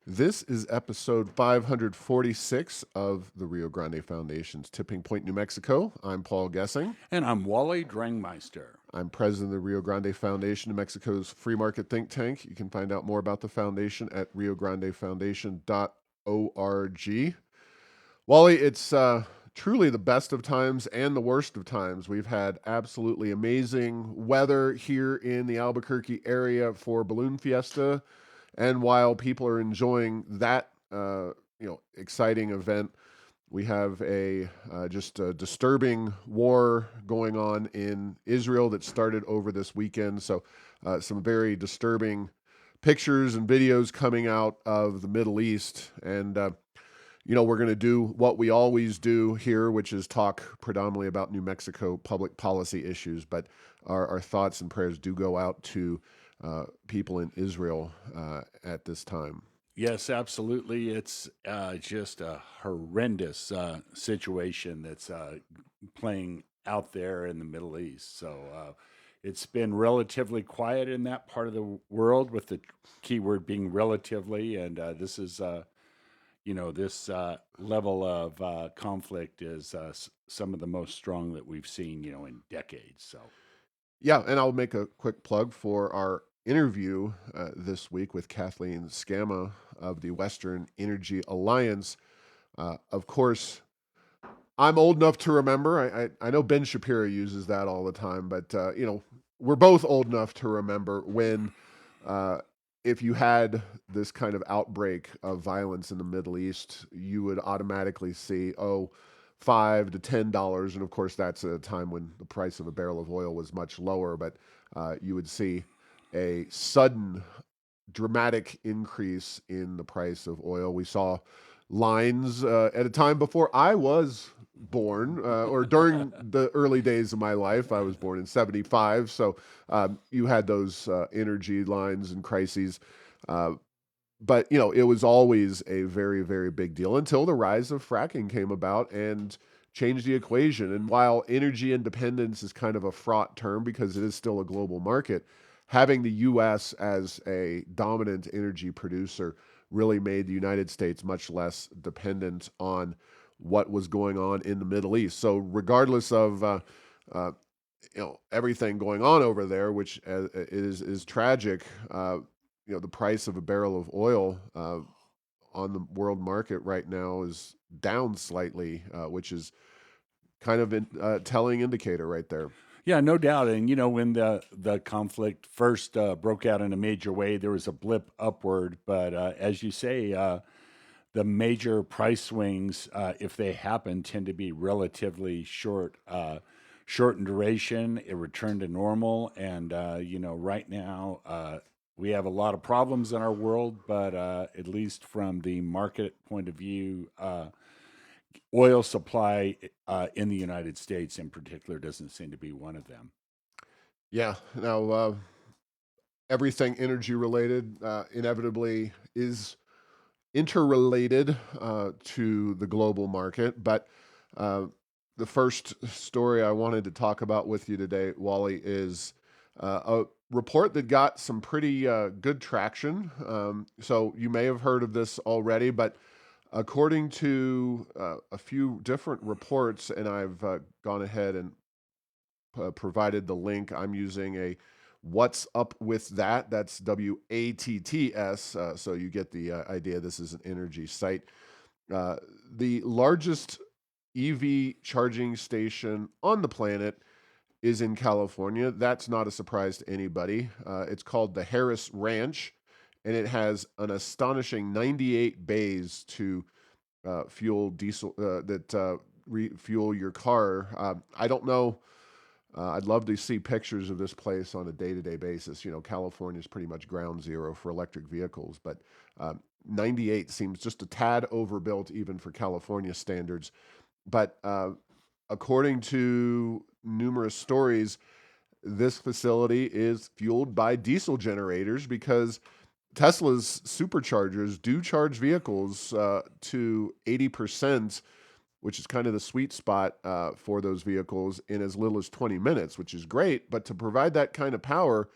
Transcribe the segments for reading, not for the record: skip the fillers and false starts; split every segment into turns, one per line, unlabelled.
This is episode 546 of the Rio Grande Foundation's Tipping Point, New Mexico. I'm Paul Gessing.
And I'm Wally Drangmeister.
I'm president of the Rio Grande Foundation, New Mexico's free market think tank. You can find out more about the foundation at riograndefoundation.org. Wally, it's truly the best of times and the worst of times. We've had absolutely amazing weather here in the Albuquerque area for Balloon Fiesta. And while people are enjoying that, exciting event, we have just a disturbing war going on in Israel that started over this weekend. So, some very disturbing pictures and videos coming out of the Middle East. And, we're going to do what we always do here, which is talk predominantly about New Mexico public policy issues. But our thoughts and prayers do go out to people in Israel at this time.
Yes, absolutely. It's just a horrendous situation that's playing out there in the Middle East. So it's been relatively quiet in that part of the world, with the keyword being relatively. And this is, this level of conflict is some of the most strong that we've seen, in decades. So.
Yeah, and I'll make a quick plug for our interview this week with Kathleen Scamma of the Western Energy Alliance. Of course, I'm old enough to remember. I know Ben Shapiro uses that all the time, but we're both old enough to remember when, if you had this kind of outbreak of violence in the Middle East, you would automatically see, $5 to $10, and of course that's at a time when the price of a barrel of oil was much lower. But you would see a sudden, dramatic increase in the price of oil. We saw lines at a time before I was born, or during the early days of my life. I was born in '75, so you had those energy lines and crises. Uh, but it was always a very, very big deal until the rise of fracking came about and changed the equation. And while energy independence is kind of a fraught term because it is still a global market, having the U.S. as a dominant energy producer really made the United States much less dependent on what was going on in the Middle East. So, regardless of everything going on over there, which is tragic, the price of a barrel of oil on the world market right now is down slightly, which is kind of a telling indicator right there.
Yeah, no doubt. And when the conflict first broke out in a major way, there was a blip upward. But as you say, the major price swings, if they happen, tend to be relatively short in duration. It returned to normal, and right now we have a lot of problems in our world. But at least from the market point of view, oil supply in the United States, in particular, doesn't seem to be one of them.
Yeah. Now, everything energy related inevitably is interrelated to the global market. But uh, the first story I wanted to talk about with you today, Wally, is a report that got some pretty good traction. So you may have heard of this already, but according to a few different reports, and I've gone ahead and provided the link. I'm using a What's Up With That. That's WATTS. So you get the idea. This is an energy site. The largest EV charging station on the planet is in California. That's not a surprise to anybody. It's called the Harris Ranch, and it has an astonishing 98 bays to fuel diesel refuel your car. I don't know. I'd love to see pictures of this place on a day-to-day basis. California is pretty much ground zero for electric vehicles, but 98 seems just a tad overbuilt even for California standards. But according to numerous stories, this facility is fueled by diesel generators because Tesla's superchargers do charge vehicles to 80%, which is kind of the sweet spot for those vehicles, in as little as 20 minutes, which is great. But to provide that kind of power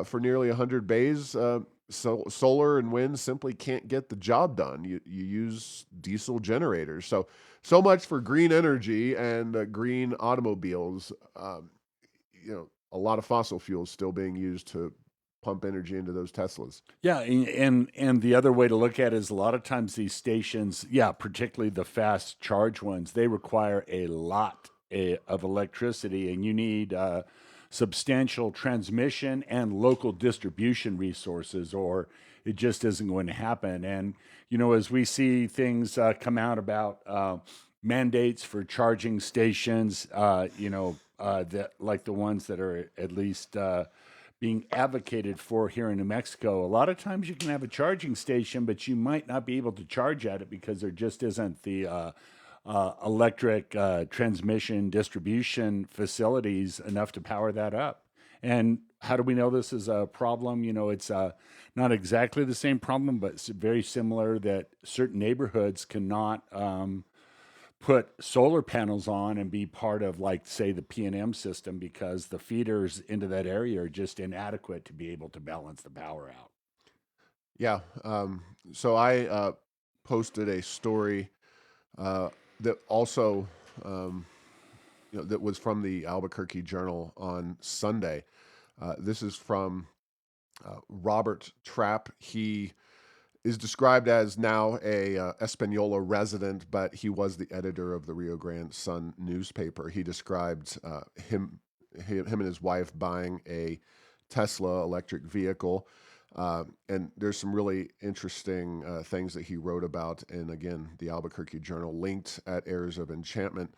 for nearly 100 bays solar and wind simply can't get the job done. You use diesel generators. So much for green energy and green automobiles. A lot of fossil fuels still being used to pump energy into those Teslas.
Yeah, and the other way to look at it is a lot of times these stations, yeah, particularly the fast charge ones, they require a lot of electricity, and you need substantial transmission and local distribution resources, or it just isn't going to happen. And as we see things come out about mandates for charging stations, that like the ones that are at least being advocated for here in New Mexico. A lot of times you can have a charging station, but you might not be able to charge at it because there just isn't the electric transmission distribution facilities enough to power that up. And how do we know this is a problem? It's not exactly the same problem, but it's very similar that certain neighborhoods cannot put solar panels on and be part of, like, say, the P&M system because the feeders into that area are just inadequate to be able to balance the power out.
Yeah. So I posted a story that also, that was from the Albuquerque Journal on Sunday. This is from Robert Trapp. He is described as now a Espanola resident, but he was the editor of the Rio Grande Sun newspaper. He described him and his wife buying a Tesla electric vehicle. And there's some really interesting things that he wrote about. And again, the Albuquerque Journal linked at Airs of Enchantment.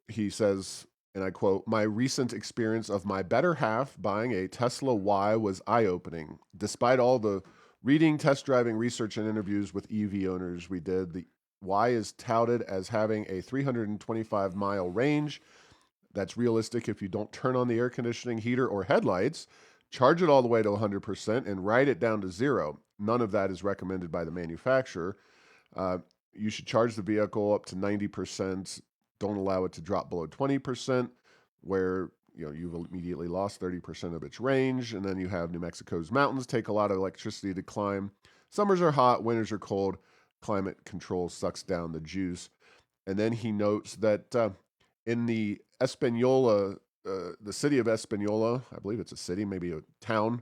He says, and I quote, "My recent experience of my better half buying a Tesla Y was eye-opening. Despite all the reading, test driving, research, and interviews with EV owners we did, the Y is touted as having a 325-mile range. That's realistic if you don't turn on the air conditioning, heater, or headlights, charge it all the way to 100%, and ride it down to zero. None of that is recommended by the manufacturer. You should charge the vehicle up to 90%. Don't allow it to drop below 20%, where you've immediately lost 30% of its range. And then you have New Mexico's mountains take a lot of electricity to climb. Summers are hot, winters are cold. Climate control sucks down the juice." And then he notes that in the Espanola, the city of Espanola, I believe it's a city, maybe a town,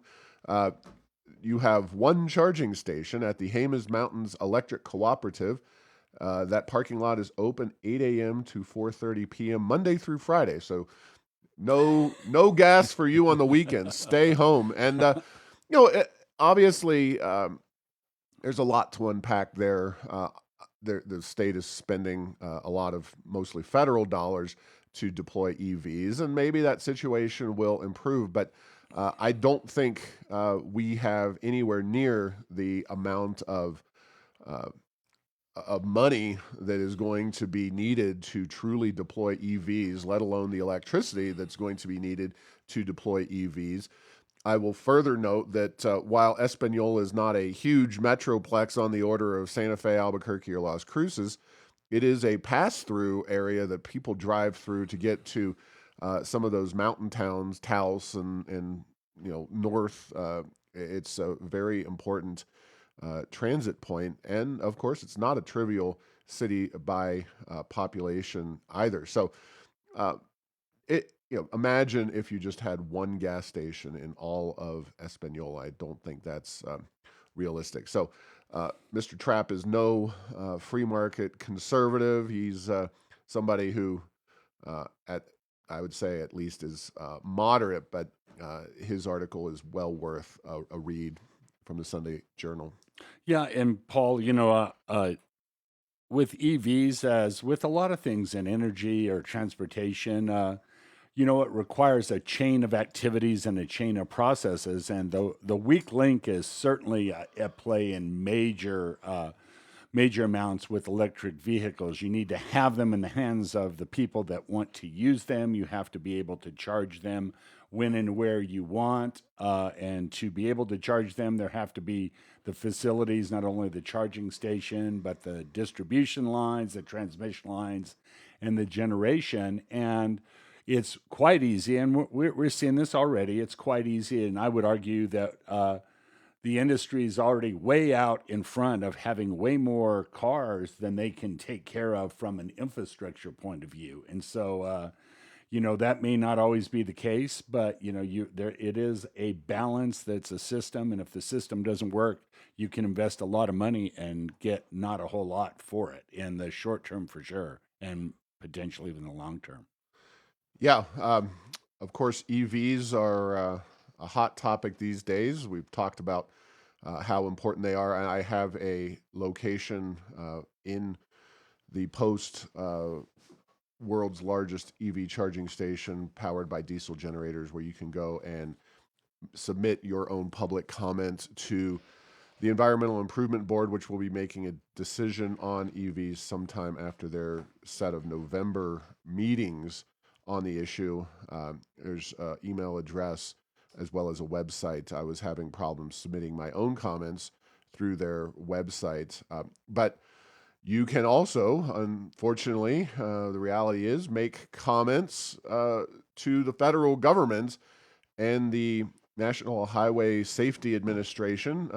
you have one charging station at the Jemez Mountains Electric Cooperative. That parking lot is open 8 a.m. to 4:30 p.m. Monday through Friday. So no gas for you on the weekends. Stay home. And obviously, there's a lot to unpack there. The state is spending a lot of mostly federal dollars to deploy EVs, and maybe that situation will improve. But I don't think we have anywhere near the amount of money that is going to be needed to truly deploy EVs, let alone the electricity that's going to be needed to deploy EVs. I will further note that while Espanola is not a huge metroplex on the order of Santa Fe, Albuquerque, or Las Cruces, it is a pass-through area that people drive through to get to some of those mountain towns, Taos and north. It's a very important transit point, and of course, it's not a trivial city by population either. So, imagine if you just had one gas station in all of Espanola. I don't think that's realistic. So, Mr. Trapp is no free market conservative. He's somebody who, I would say, at least is moderate, but his article is well worth a read from the Sunday Journal.
Yeah, and Paul, with EVs, as with a lot of things in energy or transportation, it requires a chain of activities and a chain of processes. And the weak link is certainly at play in major amounts with electric vehicles. You need to have them in the hands of the people that want to use them. You have to be able to charge them when and where you want. And to be able to charge them, there have to be the facilities, not only the charging station, but the distribution lines, the transmission lines, and the generation. And it's quite easy, and we're seeing this already. It's quite easy, and I would argue that the industry is already way out in front of having way more cars than they can take care of from an infrastructure point of view. And so, that may not always be the case, but there it is a balance that's a system, and if the system doesn't work, you can invest a lot of money and get not a whole lot for it in the short term for sure, and potentially even the long term.
Yeah, of course, EVs are a hot topic these days. We've talked about how important they are, and I have a location in the post world's largest EV charging station powered by diesel generators where you can go and submit your own public comment to the Environmental Improvement Board, which will be making a decision on EVs sometime after their set of November meetings on the issue. There's an email address as well as a website. I was having problems submitting my own comments through their website. But you can also, unfortunately, the reality is, make comments to the federal government and the National Highway Safety Administration.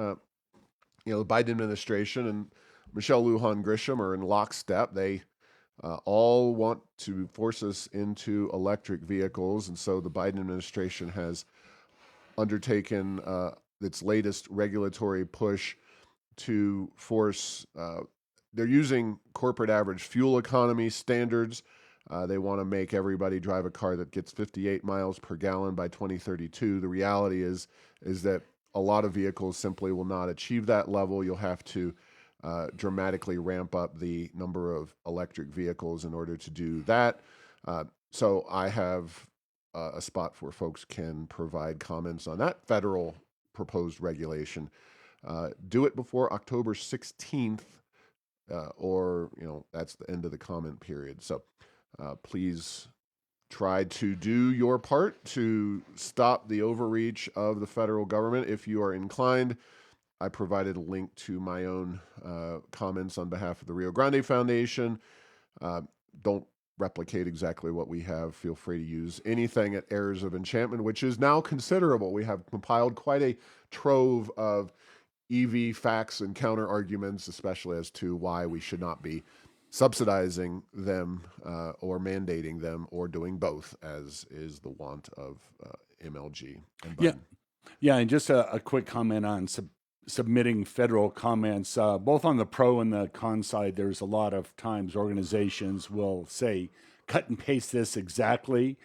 The Biden administration and Michelle Lujan Grisham are in lockstep. They all want to force us into electric vehicles. And so the Biden administration has undertaken its latest regulatory push to force, they're using corporate average fuel economy standards. They want to make everybody drive a car that gets 58 miles per gallon by 2032. The reality is that a lot of vehicles simply will not achieve that level. You'll have to dramatically ramp up the number of electric vehicles in order to do that. So I have a spot where folks can provide comments on that federal proposed regulation. Do it before October 16th, or that's the end of the comment period. So please try to do your part to stop the overreach of the federal government. If you are inclined, I provided a link to my own comments on behalf of the Rio Grande Foundation. Don't replicate exactly what we have. Feel free to use anything at Errors of Enchantment, which is now considerable. We have compiled quite a trove of EV facts and counter arguments, especially as to why we should not be subsidizing them or mandating them or doing both, as is the want of MLG and
Yeah.
Biden.
Yeah. And just a quick comment on submitting federal comments, both on the pro and the con side. There's a lot of times organizations will say, cut and paste this exactly.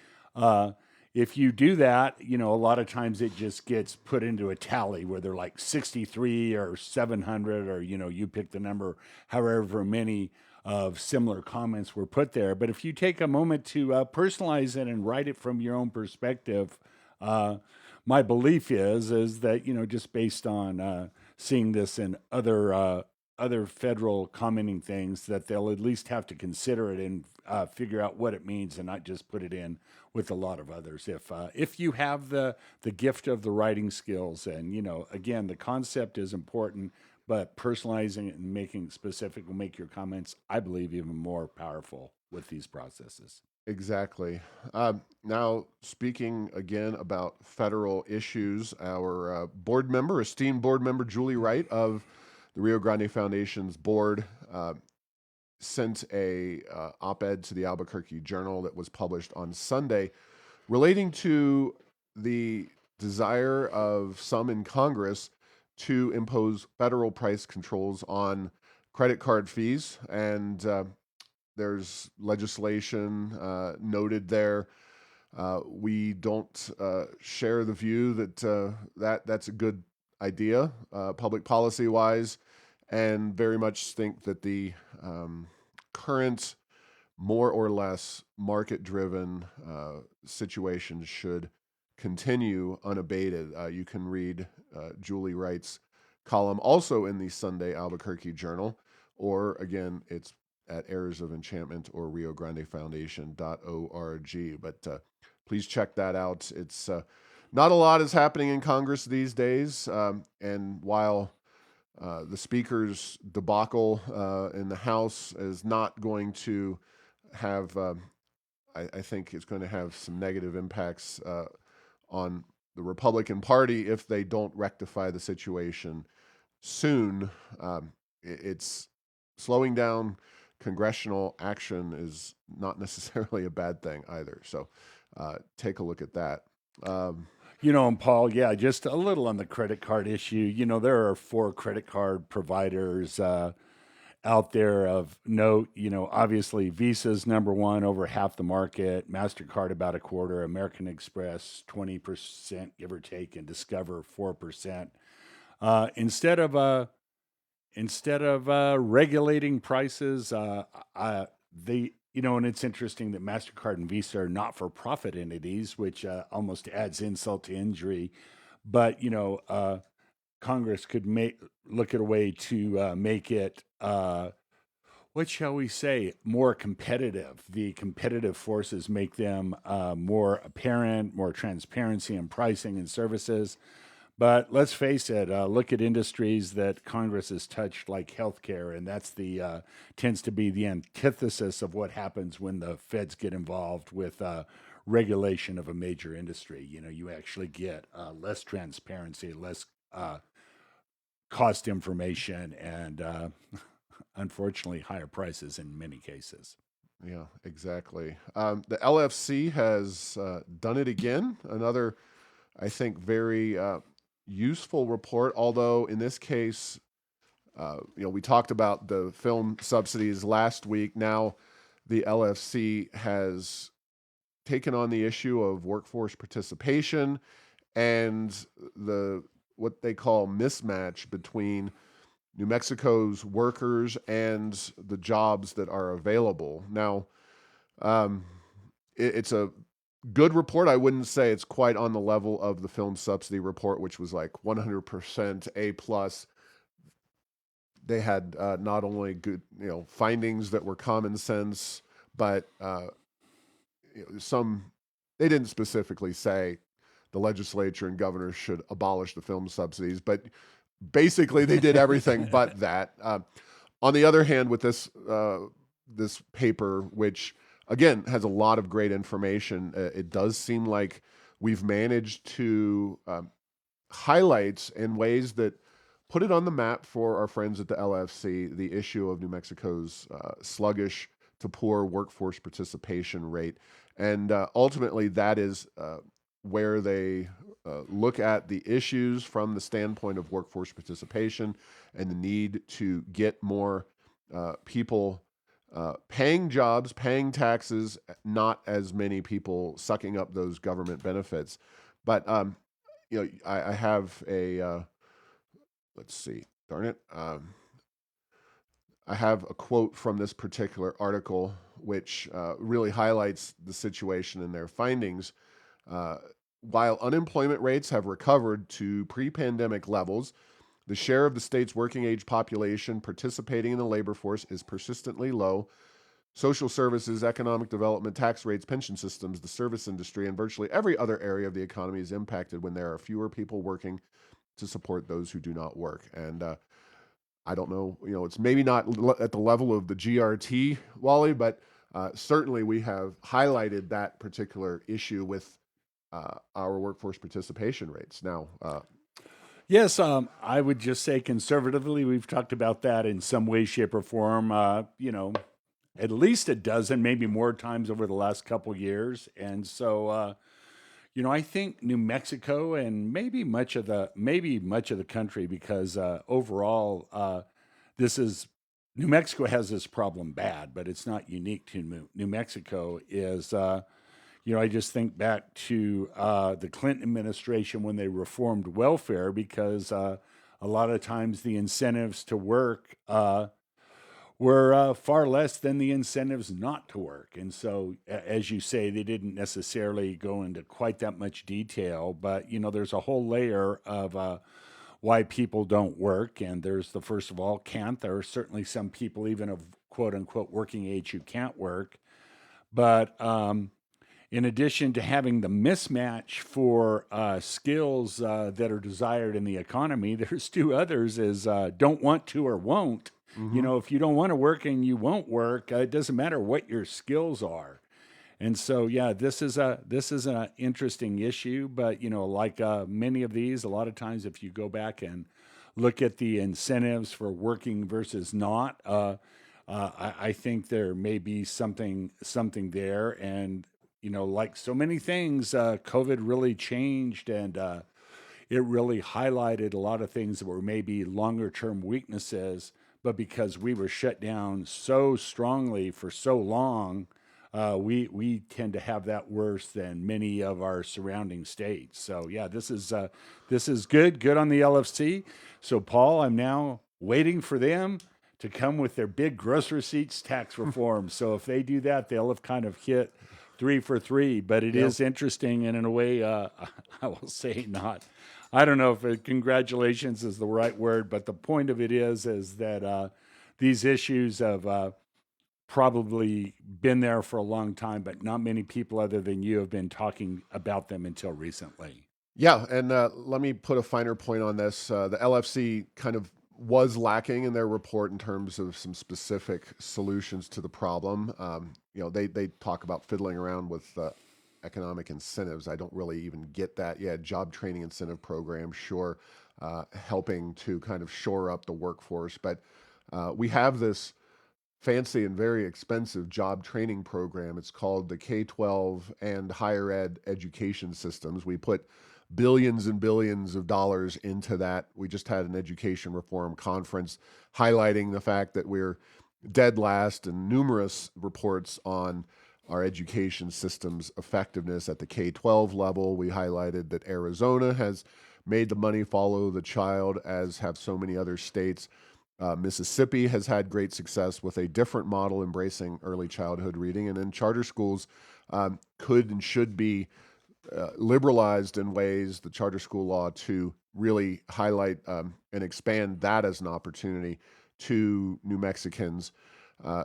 If you do that, a lot of times it just gets put into a tally where they're like 63 or 700, or, you pick the number, however many of similar comments were put there. But if you take a moment to personalize it and write it from your own perspective, my belief is that just based on seeing this in other federal commenting things, that they'll at least have to consider it and figure out what it means, and not just put it in with a lot of others. If you have the gift of the writing skills, and again, the concept is important, but personalizing it and making it specific will make your comments, I believe, even more powerful with these processes.
Exactly. Now, speaking again about federal issues, our esteemed board member, Julie Wright of the Rio Grande Foundation's board, sent a op-ed to the Albuquerque Journal that was published on Sunday relating to the desire of some in Congress to impose federal price controls on credit card fees. And there's legislation noted there. We don't share the view that that's a good idea, public policy wise, and very much think that the current, more or less market driven situation should continue unabated. You can read Julie Wright's column also in the Sunday Albuquerque Journal, or again, it's at Errors of Enchantment or RioGrandeFoundation.org. But please check that out. It's not a lot is happening in Congress these days. And while the Speaker's debacle in the House is not going to have, I think it's going to have some negative impacts on the Republican Party, if they don't rectify the situation soon, it's slowing down congressional action is not necessarily a bad thing either. So take a look at that. Um,
And Paul, yeah, just a little on the credit card issue. There are four credit card providers out there of note. Obviously, Visa's number one, over half the market, MasterCard about a quarter, American Express 20%, give or take, and Discover 4%. Uh, instead of uh, instead of regulating prices, and it's interesting that MasterCard and Visa are not for profit entities, which almost adds insult to injury. But, Congress could look at a way to make it, what shall we say, more competitive. The competitive forces make them more apparent, more transparency in pricing and services. But let's face it, look at industries that Congress has touched, like healthcare, and that's the tends to be the antithesis of what happens when the feds get involved with regulation of a major industry. You actually get less transparency, less cost information, and unfortunately, higher prices in many cases.
yeah, exactly. The LFC has done it again. Another, I think, very useful report. Although in this case, we talked about the film subsidies last week. Now, the LFC has taken on the issue of workforce participation and the what they call mismatch between New Mexico's workers and the jobs that are available. Now, um, it's a good report. I wouldn't say it's quite on the level of the film subsidy report, which was like 100% A plus. They had not only good, findings that were common sense, but some. They didn't specifically say the legislature and governors should abolish the film subsidies, but basically they did everything but that. On the other hand, with this paper, which again has a lot of great information, it does seem like we've managed to highlight in ways that put it on the map for our friends at the LFC the issue of New Mexico's sluggish to poor workforce participation rate, and ultimately that is where they look at the issues from the standpoint of workforce participation and the need to get more people paying jobs, paying taxes, not as many people sucking up those government benefits. But I have a let's see, darn it. I have a quote from this particular article, which really highlights the situation and their findings. Uh, while unemployment rates have recovered to pre pandemic levels, the share of the state's working age population participating in the labor force is persistently low. Social services, economic development, tax rates, pension systems, the service industry, and virtually every other area of the economy is impacted when there are fewer people working to support those who do not work. And I don't know, it's maybe not at the level of the GRT, Wally, but certainly we have highlighted that particular issue with our workforce participation rates. Now,
Yes, I would just say conservatively, we've talked about that in some way, shape, or form. At least a dozen, maybe more times over the last couple years, and so I think New Mexico and maybe much of the country, because overall, this is New Mexico has this problem bad, but it's not unique to New Mexico. I just think back to the Clinton administration when they reformed welfare, because a lot of times the incentives to work were far less than the incentives not to work. And so, as you say, they didn't necessarily go into quite that much detail, but there's a whole layer of why people don't work. And there's the first of all, can't. There are certainly some people, even of quote unquote working age, who can't work. But in addition to having the mismatch for skills that are desired in the economy, there's two others: is don't want to or won't.
mhm.
If you don't want to work and you won't work, it doesn't matter what your skills are. And so, yeah, this is an interesting issue, but like many of these, a lot of times if you go back and look at the incentives for working versus not, I think there may be something there, and like so many things, COVID really changed, and it really highlighted a lot of things that were maybe longer term weaknesses, but because we were shut down so strongly for so long, we tend to have that worse than many of our surrounding states. So yeah, this is good on the LFC. So Paul, I'm now waiting for them to come with their big gross receipts tax reform. So if they do that, they'll have kind of hit three for three. But it
Yeah.
is interesting, and in a way, I will say not. I don't know if congratulations is the right word, but the point of it is that these issues have probably been there for a long time, but not many people other than you have been talking about them until recently.
Yeah, and let me put a finer point on this. The LFC kind of was lacking in their report in terms of some specific solutions to the problem. They talk about fiddling around with economic incentives. I don't really even get that. Yeah, job training incentive program, sure, helping to kind of shore up the workforce, but we have this fancy and very expensive job training program. It's called the K-12 and higher ed education systems. We put billions and billions of dollars into that. We just had an education reform conference highlighting the fact that we're dead last in numerous reports on our education system's effectiveness at the K-12 level. We highlighted that Arizona has made the money follow the child, as have so many other states. Mississippi has had great success with a different model embracing early childhood reading, and then charter schools could and should be liberalized in ways, the charter school law, to really highlight and expand that as an opportunity to New Mexicans.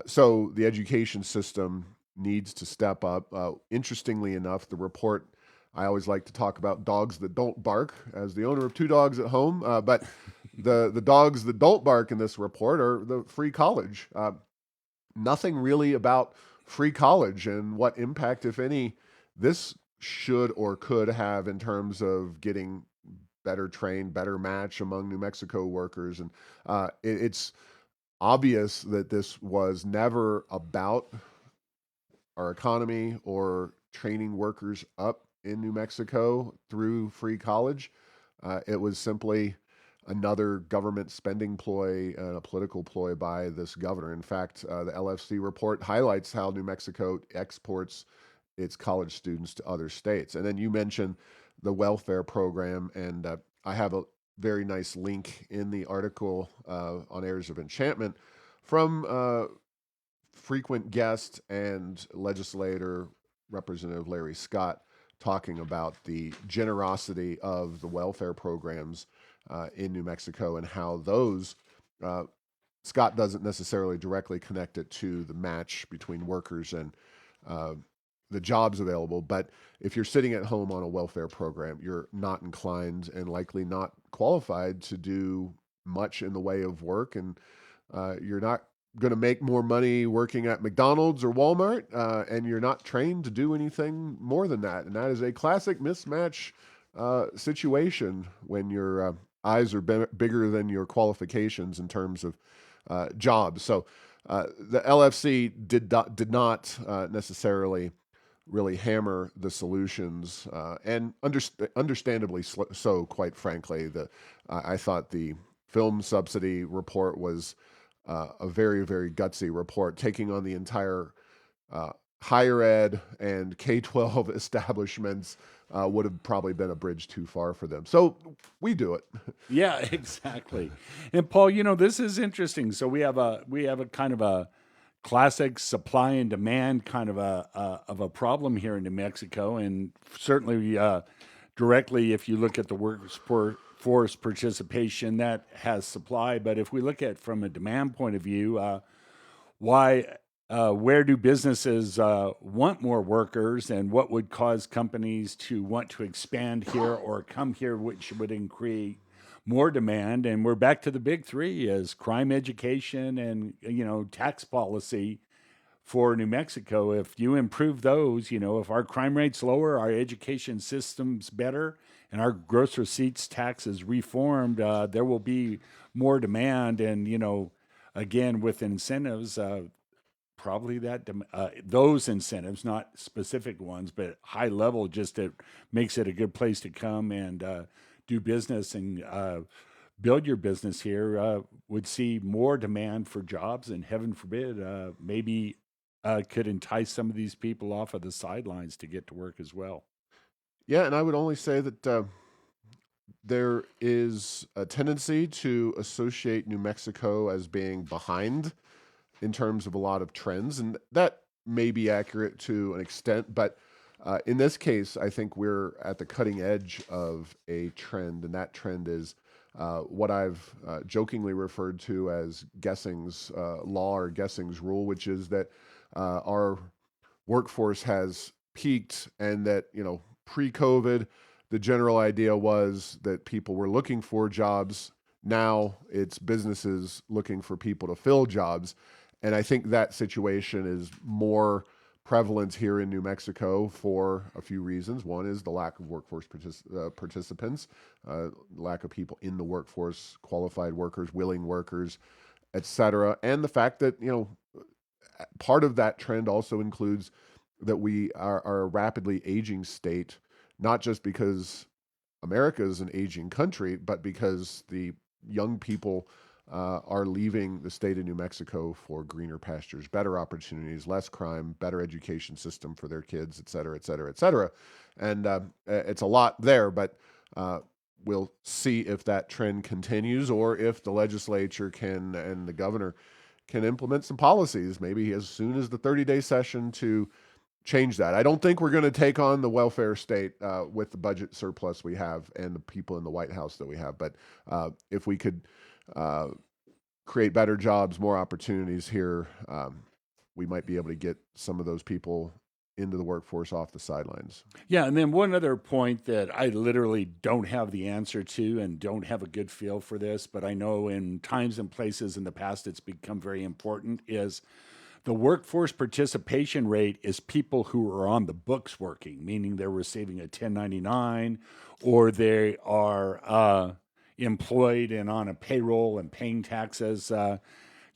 So the education system needs to step up. Interestingly enough, the report, I always like to talk about dogs that don't bark as the owner of two dogs at home, but the dogs that don't bark in this report are the free college. Nothing really about free college and what impact, if any, this should or could have in terms of getting better trained, better match among New Mexico workers. And it's obvious that this was never about our economy or training workers up in New Mexico through free college. It was simply another government spending ploy, a political ploy by this governor. In fact, the LFC report highlights how New Mexico exports its college students to other states. And then you mentioned the welfare program, and I have a very nice link in the article on Heirs of Enchantment from frequent guest and legislator Representative Larry Scott talking about the generosity of the welfare programs in New Mexico and how those, uh, Scott doesn't necessarily directly connect it to the match between workers and uh, the jobs available. But if you're sitting at home on a welfare program, you're not inclined and likely not qualified to do much in the way of work. And you're not going to make more money working at McDonald's or Walmart, and you're not trained to do anything more than that. And that is a classic mismatch situation when your eyes are bigger than your qualifications in terms of jobs. So the LFC did not necessarily really hammer the solutions, and understandably so. Quite frankly, I thought the film subsidy report was a very, very gutsy report, taking on the entire uh, higher ed and K-12 establishments would have probably been a bridge too far for them. So we do it.
Yeah, exactly. And Paul, this is interesting. So we have a kind of a classic supply and demand kind of a problem here in New Mexico, and certainly directly, if you look at the workforce participation, that has supply. But if we look at from a demand point of view, why where do businesses want more workers, and what would cause companies to want to expand here or come here, which would increase more demand? And we're back to the big three: is crime, education, and tax policy for New Mexico. If you improve those, if our crime rate's lower, our education system's better, and our gross receipts tax is reformed, there will be more demand. And, again, with incentives, probably those incentives, not specific ones, but high level, just it makes it a good place to come and do business and build your business here, would see more demand for jobs, and heaven forbid, maybe could entice some of these people off of the sidelines to get to work as well.
Yeah, and I would only say that there is a tendency to associate New Mexico as being behind in terms of a lot of trends, and that may be accurate to an extent, but in this case, I think we're at the cutting edge of a trend, and that trend is what I've jokingly referred to as Gessing's law or Gessing's rule, which is that our workforce has peaked, and that pre-COVID, the general idea was that people were looking for jobs. Now it's businesses looking for people to fill jobs. And I think that situation is more prevalent here in New Mexico for a few reasons. One is the lack of workforce participants, lack of people in the workforce, qualified workers, willing workers, et cetera. And the fact that, part of that trend also includes that we are a rapidly aging state, not just because America is an aging country, but because the young people are leaving the state of New Mexico for greener pastures, better opportunities, less crime, better education system for their kids, et cetera, et cetera, et cetera. And it's a lot there, but we'll see if that trend continues, or if the legislature can and the governor can implement some policies, maybe as soon as the 30-day session, to change that. I don't think we're going to take on the welfare state with the budget surplus we have and the people in the White House that we have. But if we could create better jobs, more opportunities here, we might be able to get some of those people into the workforce off the sidelines.
Yeah, and then one other point that I literally don't have the answer to and don't have a good feel for this, but I know in times and places in the past it's become very important, is the workforce participation rate is people who are on the books working, meaning they're receiving a 1099, or they are employed and on a payroll and paying taxes.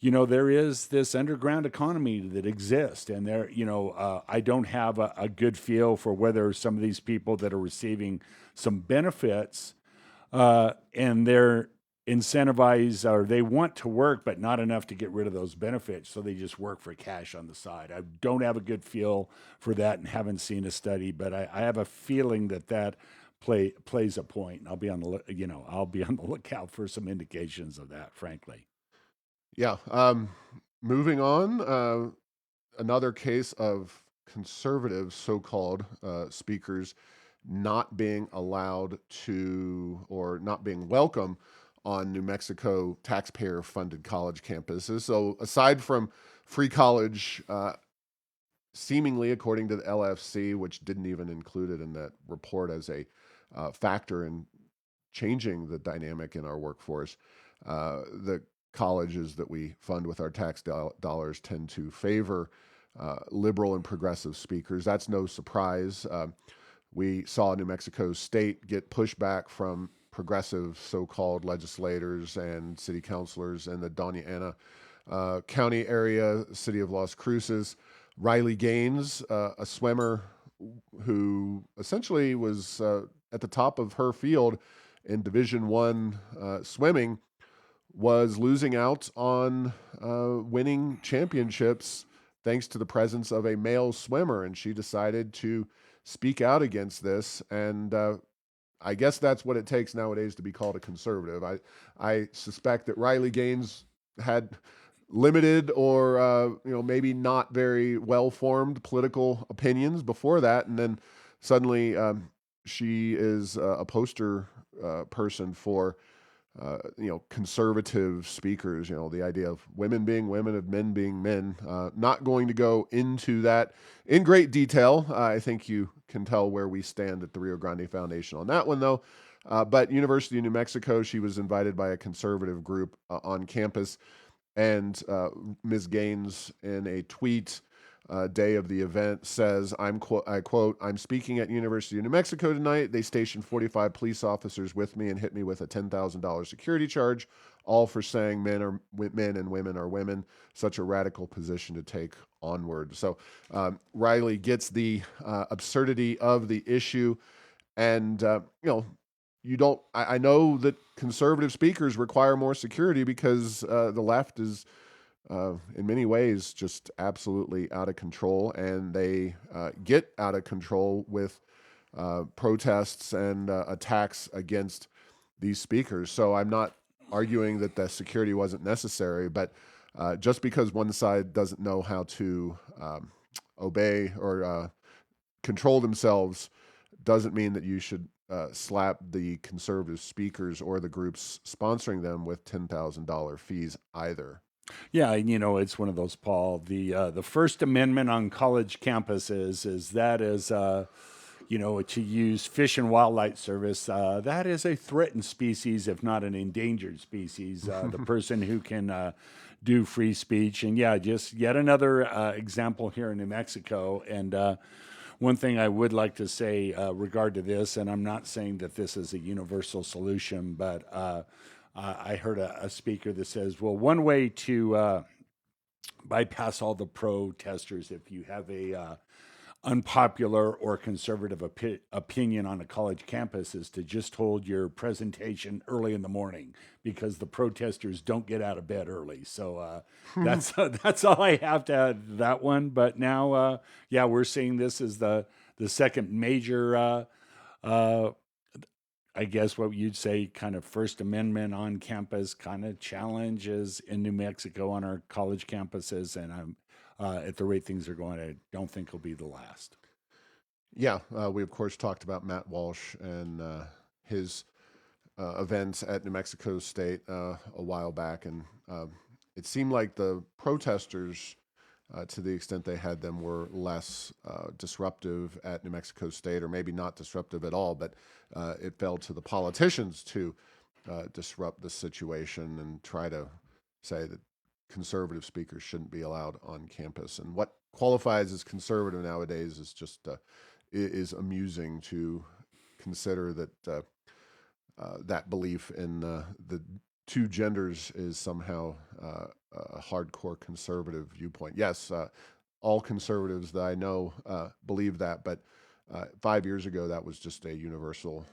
There is this underground economy that exists, and I don't have a good feel for whether some of these people that are receiving some benefits and they're incentivized, or they want to work but not enough to get rid of those benefits, so they just work for cash on the side. I don't have a good feel for that and haven't seen a study, but I have a feeling that plays a point. And I'll be on the lookout for some indications of that, frankly.
Yeah. Moving on, another case of conservative so-called speakers not being allowed to, or not being welcome on New Mexico taxpayer-funded college campuses. So aside from free college, seemingly according to the LFC, which didn't even include it in that report as a factor in changing the dynamic in our workforce, the colleges that we fund with our tax dollars tend to favor liberal and progressive speakers. That's no surprise. We saw New Mexico State get pushback from progressive so-called legislators and city councilors in the Doña Ana County area, city of Las Cruces. Riley Gaines, a swimmer who essentially was at the top of her field in Division I swimming, was losing out on winning championships thanks to the presence of a male swimmer, and she decided to speak out against this. And I guess that's what it takes nowadays to be called a conservative. I suspect that Riley Gaines had limited, or maybe not very well-formed political opinions before that, and then suddenly she is a poster person for conservative speakers, the idea of women being women, of men being men. Not going to go into that in great detail. I think you can tell where we stand at the Rio Grande Foundation on that one, though. But University of New Mexico, she was invited by a conservative group on campus, and Ms. Gaines, in a tweet, day of the event says, I quote, "I'm speaking at University of New Mexico tonight. They stationed 45 police officers with me and hit me with a $10,000 security charge, all for saying men and women are women. Such a radical position to take onward." So Riley gets the absurdity of the issue, and you don't. I know that conservative speakers require more security because the left is in many ways just absolutely out of control, and they get out of control with protests and attacks against these speakers. So I'm not arguing that the security wasn't necessary, but just because one side doesn't know how to obey or control themselves doesn't mean that you should slap the conservative speakers or the groups sponsoring them with $10,000 fees either.
Yeah, and it's one of those, Paul. The First Amendment on college campuses to use Fish and Wildlife Service. That is a threatened species, if not an endangered species. The person who can do free speech, and yeah, just yet another example here in New Mexico. And one thing I would like to say regard to this, and I'm not saying that this is a universal solution, but I heard a speaker that says, well, one way to bypass all the protesters if you have a unpopular or conservative opinion on a college campus is to just hold your presentation early in the morning because the protesters don't get out of bed early. So that's all I have to add to that one. But now, yeah, we're seeing this as the second major I guess what you'd say kind of First Amendment on campus kind of challenges in New Mexico on our college campuses. And I'm at the rate things are going, I don't think it'll be the last.
Yeah, we of course talked about Matt Walsh and his events at New Mexico State a while back, and it seemed like the protesters, to the extent they had them, were less disruptive at New Mexico State, or maybe not disruptive at all, but it fell to the politicians to disrupt the situation and try to say that conservative speakers shouldn't be allowed on campus. And what qualifies as conservative nowadays is just is amusing to consider that that belief in the two genders is somehow a hardcore conservative viewpoint. Yes, all conservatives that I know believe that, but 5 years ago that was just a universal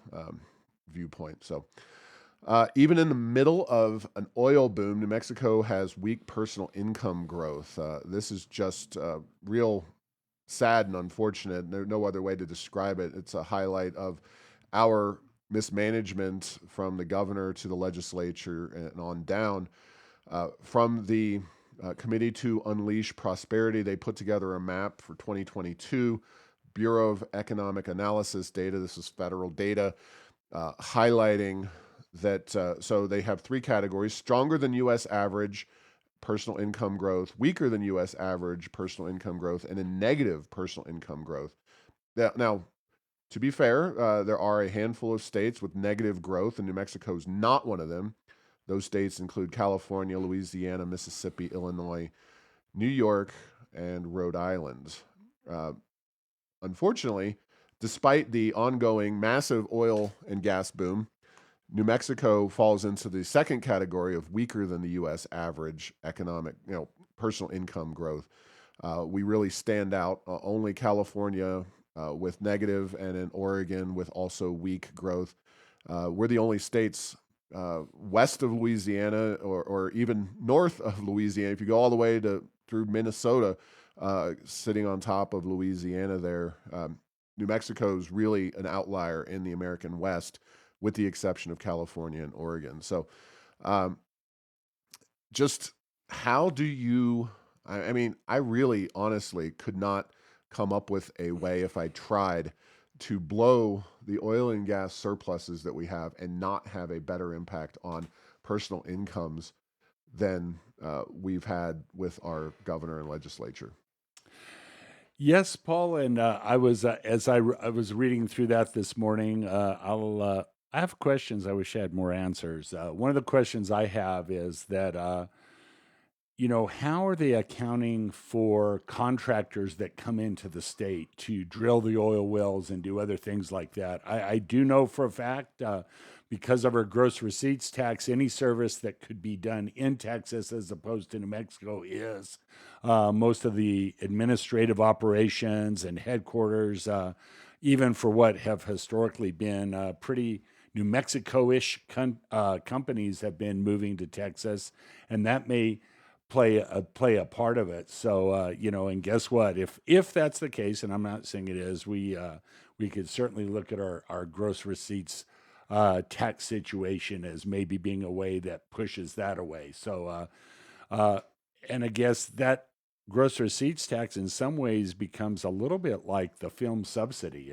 viewpoint. So even in the middle of an oil boom, New Mexico has weak personal income growth. This is just real sad and unfortunate. There's no other way to describe it. It's a highlight of our mismanagement from the governor to the legislature and on down. From the Committee to Unleash Prosperity, they put together a map for 2022, Bureau of Economic Analysis data. This is federal data, highlighting that. So they have three categories: stronger than U.S. average personal income growth, weaker than U.S. average personal income growth, and a negative personal income growth. Now, to be fair, there are a handful of states with negative growth, and New Mexico is not one of them. Those states include California, Louisiana, Mississippi, Illinois, New York, and Rhode Island. Unfortunately, despite the ongoing massive oil and gas boom, New Mexico falls into the second category of weaker than the U.S. average economic, personal income growth. We really stand out. Only California with negative, and in Oregon with also weak growth. We're the only states west of Louisiana, or even north of Louisiana. If you go all the way through Minnesota, sitting on top of Louisiana there, New Mexico is really an outlier in the American West, with the exception of California and Oregon. So just how do you, I mean, I really honestly could not come up with a way, if I tried, to blow the oil and gas surpluses that we have and not have a better impact on personal incomes than we've had with our governor and legislature.
Yes, Paul, and I was as I was reading through that this morning. I have questions. I wish I had more answers. One of the questions I have is that how are they accounting for contractors that come into the state to drill the oil wells and do other things like that? I do know for a fact, because of our gross receipts tax, any service that could be done in Texas as opposed to New Mexico is. Most of the administrative operations and headquarters, even for what have historically been pretty New Mexico-ish companies, have been moving to Texas, and that may play a part of it. So and guess what? If that's the case, and I'm not saying it is, we could certainly look at our gross receipts tax situation as maybe being a way that pushes that away. So uh, and I guess that gross receipts tax in some ways becomes a little bit like the film subsidy.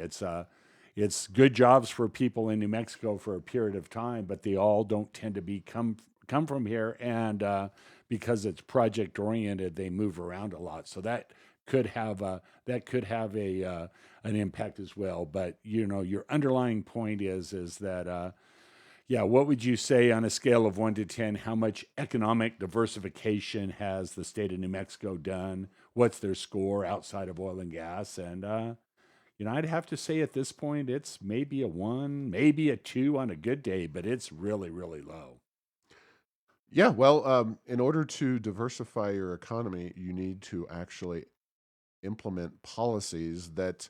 It's good jobs for people in New Mexico for a period of time, but they all don't tend to come from here, and because it's project oriented, they move around a lot. So that could have a an impact as well. But your underlying point is that yeah, what would you say on a scale of 1 to 10? How much economic diversification has the state of New Mexico done? What's their score outside of oil and gas? And I'd have to say at this point, it's maybe a 1, maybe a 2 on a good day, but it's really, really low.
Yeah, well, in order to diversify your economy, you need to actually implement policies that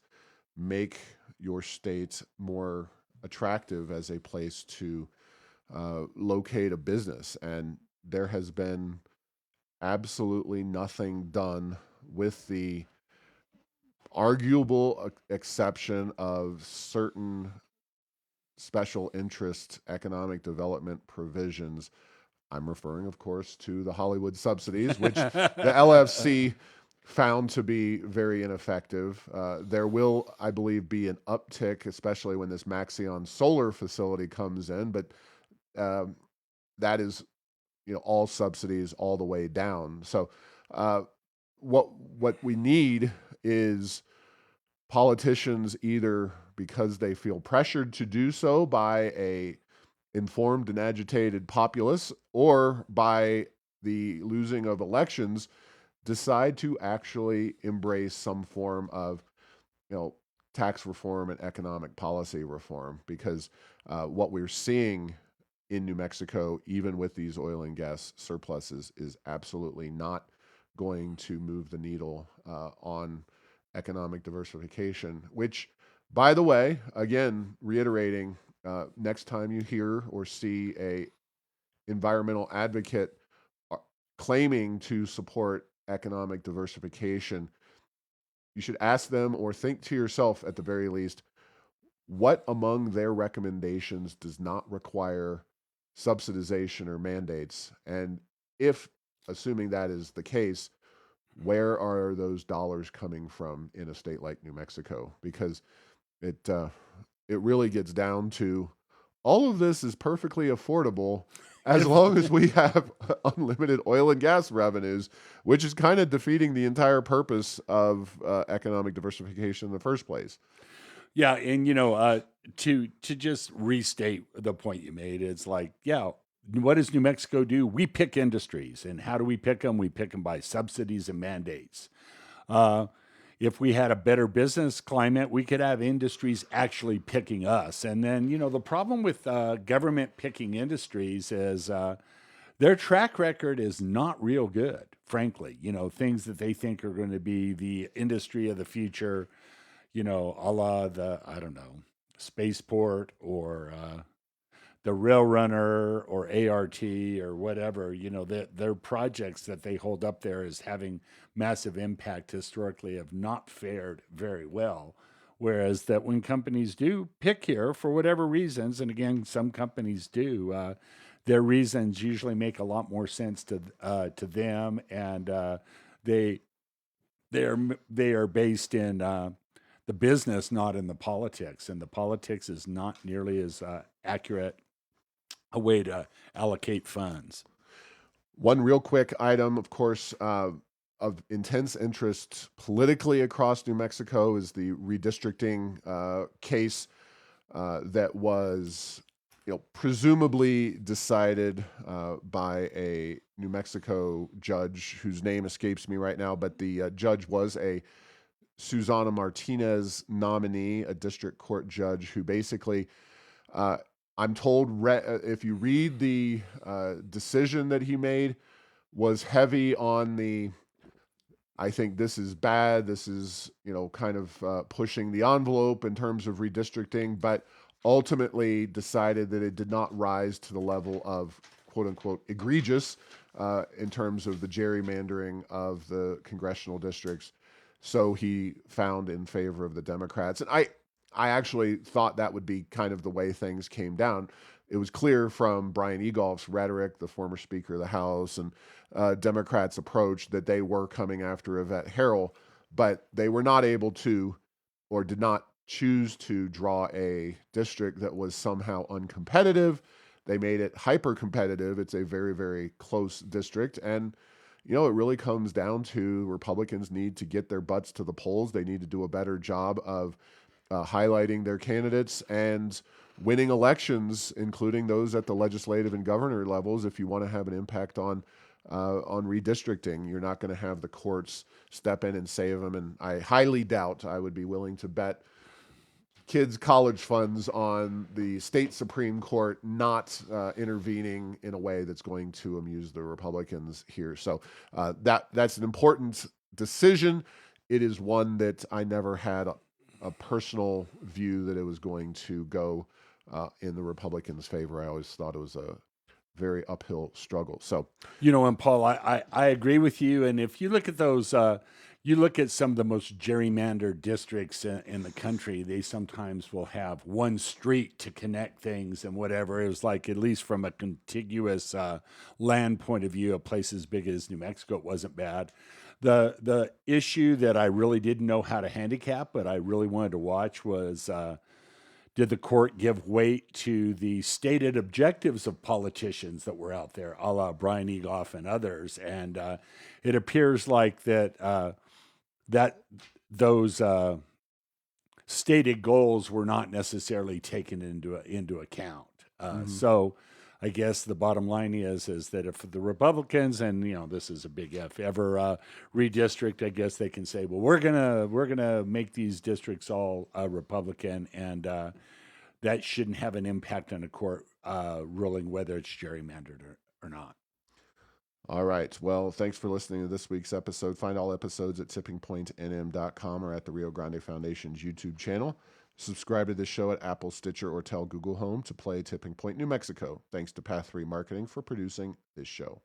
make your state more attractive as a place to locate a business. And there has been absolutely nothing done with the arguable exception of certain special interest economic development provisions. I'm referring, of course, to the Hollywood subsidies, which the LFC found to be very ineffective. There will, I believe, be an uptick, especially when this Maxion solar facility comes in, but um, that is, all subsidies all the way down. So, uh, what we need is politicians, either because they feel pressured to do so by a informed and agitated populace, or by the losing of elections, decide to actually embrace some form of, you know, tax reform and economic policy reform. Because what we're seeing in New Mexico, even with these oil and gas surpluses, is absolutely not going to move the needle on economic diversification. Which, by the way, again, reiterating, next time you hear or see a environmental advocate uh, claiming to support economic diversification, you should ask them, or think to yourself at the very least, what among their recommendations does not require subsidization or mandates? And if, assuming that is the case, where are those dollars coming from in a state like New Mexico? Because it really gets down to, all of this is perfectly affordable as
If
long as we have unlimited oil and gas revenues, which is kind of defeating the entire purpose of economic diversification in the first place.
Yeah, and to just restate the point you made, it's like, yeah, what does New Mexico do? We pick industries, and how do we pick them? We pick them by subsidies and mandates. Uh, if we had a better business climate, we could have industries actually picking us. And then, the problem with government picking industries is their track record is not real good, frankly. Things that they think are going to be the industry of the future, a la I don't know, spaceport, or the rail runner, or ART, or whatever. Their projects that they hold up there as having massive impact historically have not fared very well. Whereas that when companies do pick here for whatever reasons, and again, some companies do, their reasons usually make a lot more sense to them, and they they are based in the business, not in the politics. And the politics is not nearly as accurate a way to allocate funds.
One real quick item, of course, of intense interest politically across New Mexico is the redistricting case that was presumably decided by a New Mexico judge whose name escapes me right now, but the judge was a Susana Martinez nominee, a district court judge who basically, uh, I'm told, if you read the decision that he made, was heavy on the, I think this is bad. This is, kind of pushing the envelope in terms of redistricting, but ultimately decided that it did not rise to the level of quote unquote egregious in terms of the gerrymandering of the congressional districts. So he found in favor of the Democrats. And I actually thought that would be kind of the way things came down. It was clear from Brian Egolf's rhetoric, the former Speaker of the House, and Democrats' approach that they were coming after Yvette Harrell, but they were not able to or did not choose to draw a district that was somehow uncompetitive. They made it hyper competitive. It's a very, very close district. And, it really comes down to Republicans need to get their butts to the polls. They need to do a better job of highlighting their candidates and winning elections, including those at the legislative and governor levels. If you want to have an impact on redistricting, you're not going to have the courts step in and save them. And I highly doubt, I would be willing to bet kids' college funds on the state Supreme Court not intervening in a way that's going to amuse the Republicans here. So that's an important decision. It is one that I never had a personal view that it was going to go in the Republicans' favor. I always thought it was a very uphill struggle. So,
And Paul, I agree with you. And if you look at those, you look at some of the most gerrymandered districts in the country, they sometimes will have one street to connect things and whatever. It was like, at least from a contiguous land point of view, a place as big as New Mexico, it wasn't bad. The issue that I really didn't know how to handicap, but I really wanted to watch was, did the court give weight to the stated objectives of politicians that were out there, a la Brian Egolf and others? And it appears like that those stated goals were not necessarily taken into account. So I guess the bottom line is that if the Republicans, and this is a big if, ever redistrict, I guess they can say, well, we're gonna make these districts all Republican, and that shouldn't have an impact on a court ruling whether it's gerrymandered or not.
all right. Well, thanks for listening to this week's episode. Find all episodes at tippingpointnm.com or at the Rio Grande Foundation's YouTube channel. Subscribe to this show at Apple, Stitcher, or tell Google Home to play Tipping Point New Mexico. Thanks to Path 3 Marketing for producing this show.